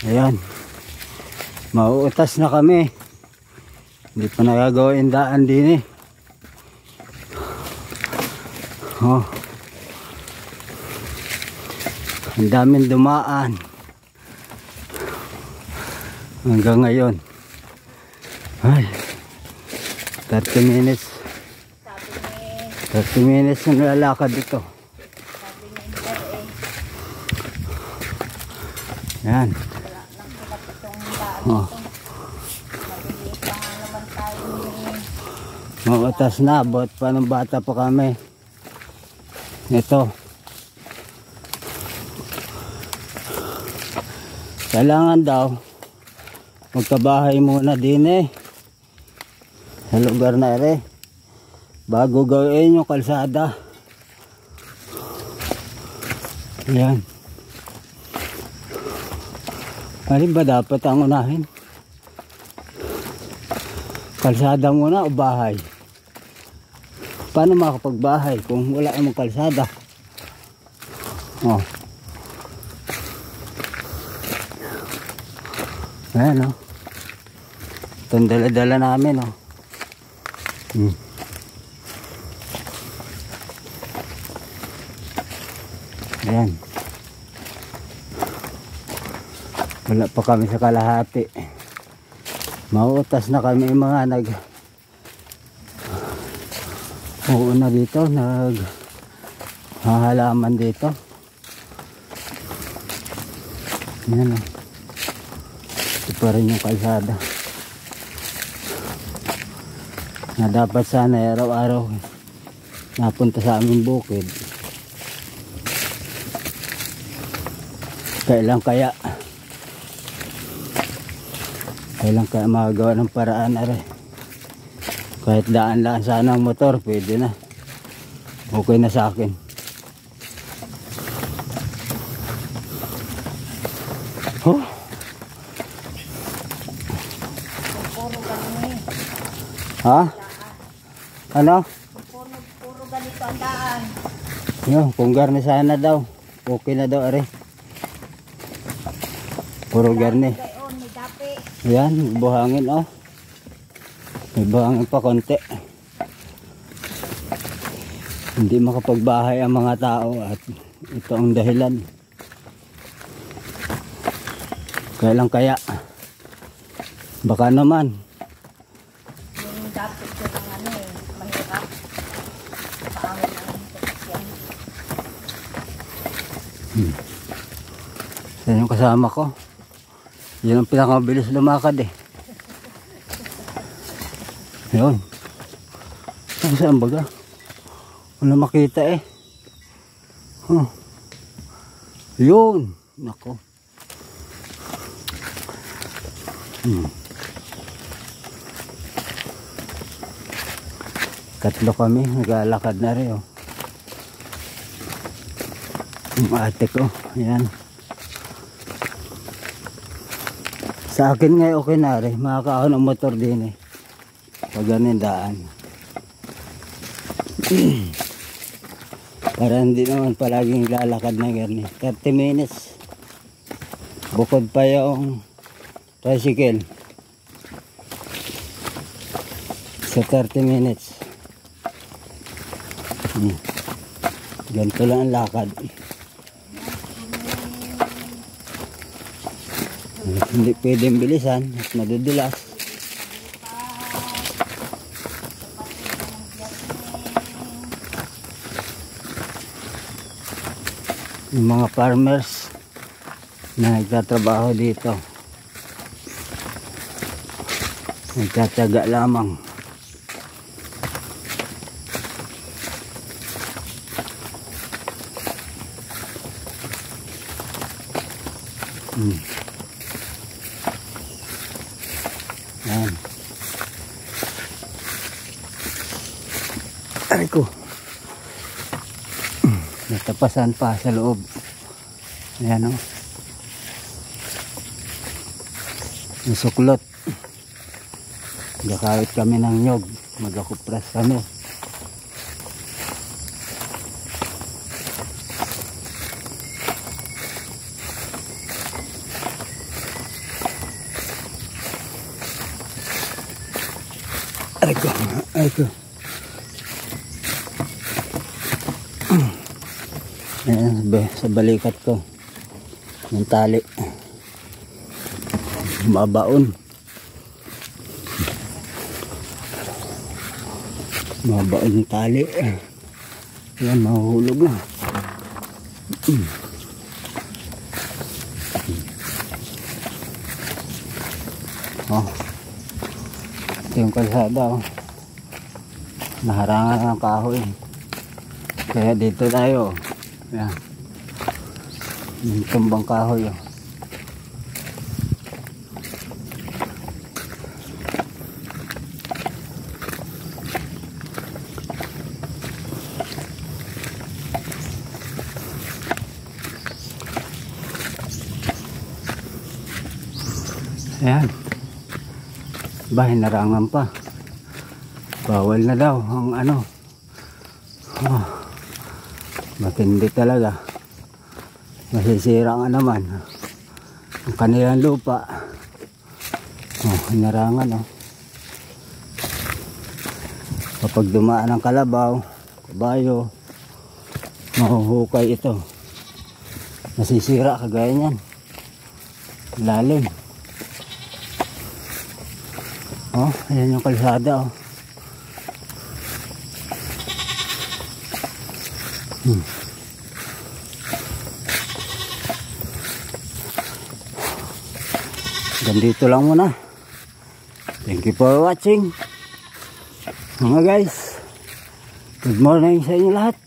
Ayan. Mauutas na kami. Hindi pa nagagawin daan din eh. Oh. Ang daming dumaan. Hanggang ngayon. Ay. 30 minutes. 30 minutes na lalakad dito. Yan. Oh. Mautas na, abot pa ng bata pa kami. Ito. Kailangan daw magkabahay muna din eh. Sa lugar na ere. Bago gawin yung kalsada. Yan. Alin ba dapat ang unahin? Kalsada muna o bahay? Paano makapagbahay kung wala namang kalsada? Oh. Ayan o. Itong dala-dala namin o. Ayan. Wala pa kami sa kalahati. Mauutas na kami mga uuna dito, hahalaman dito. Yan o. Ito pa rin yung kalsada na dapat sana araw-araw napunta sa aming bukid. Kailan kaya magagawa ng paraan na rin. Kahit daan-daan sana ang motor, pwede na. Okay na sa akin. Oh. Ha? Ano? Puro ganito ang daan. Yo, kung garni sana daw. Okay na daw are. Puro garni. Yan, buhangin oh. May buhangin pa konti. Hindi makapagbahay ang mga tao at ito ang dahilan. Kailan kaya? Baka naman. Yung dapat ko ng mahirap. Paangin ang sasakyan. Yan yung kasama ko. Yan ang pinakamabilis lumakad eh. Yun. Saan baga? Wala makita eh. Yun. Nako. Tatlo kami. Naglalakad na rin oh. Yung ate ko. Yan. Sa akin ngayon okay na rin. Makakaahon ang motor din eh. Pag ganun daan. Para hindi naman palaging lalakad na ganyan. 30 minutes. Bukod pa yung tricycle. Sa 30 minutes. Ganito lang ang lakad. Hindi pwedeng bilisan at madudulas. Yung mga farmers na nagtatrabaho dito, nagtataga lamang. Yan. Aray ko. Natapasan pa sa loob. Ayan o. Nasuklot. Gakawit kami ng nyog. Magakupras kami. Ay ko. Ayan, sa balikat ko. Yung tali. Mabaon. Mabaon yung tali. Ayan, mahuhulog na. Oh. Ito yung kalsada. Oh. Naharangan ng kahoy. Kaya dito tayo. Ayan. Yung tumbang kahoy. Oh. Ayan. Bahay narangan pa. Bawal na daw ang ano. Oh, matindi talaga. Masisira nga naman ang kanilang lupa. Oh, narangan oh. Kapag dumaan ang kalabaw, kabayo, mahuhukay ito. Masisira kagaya niyan. Lalim. Oh, ayan yung kalsada oh. Ganito lang muna. Thank you for watching. Mga guys, good morning sa inyo lahat.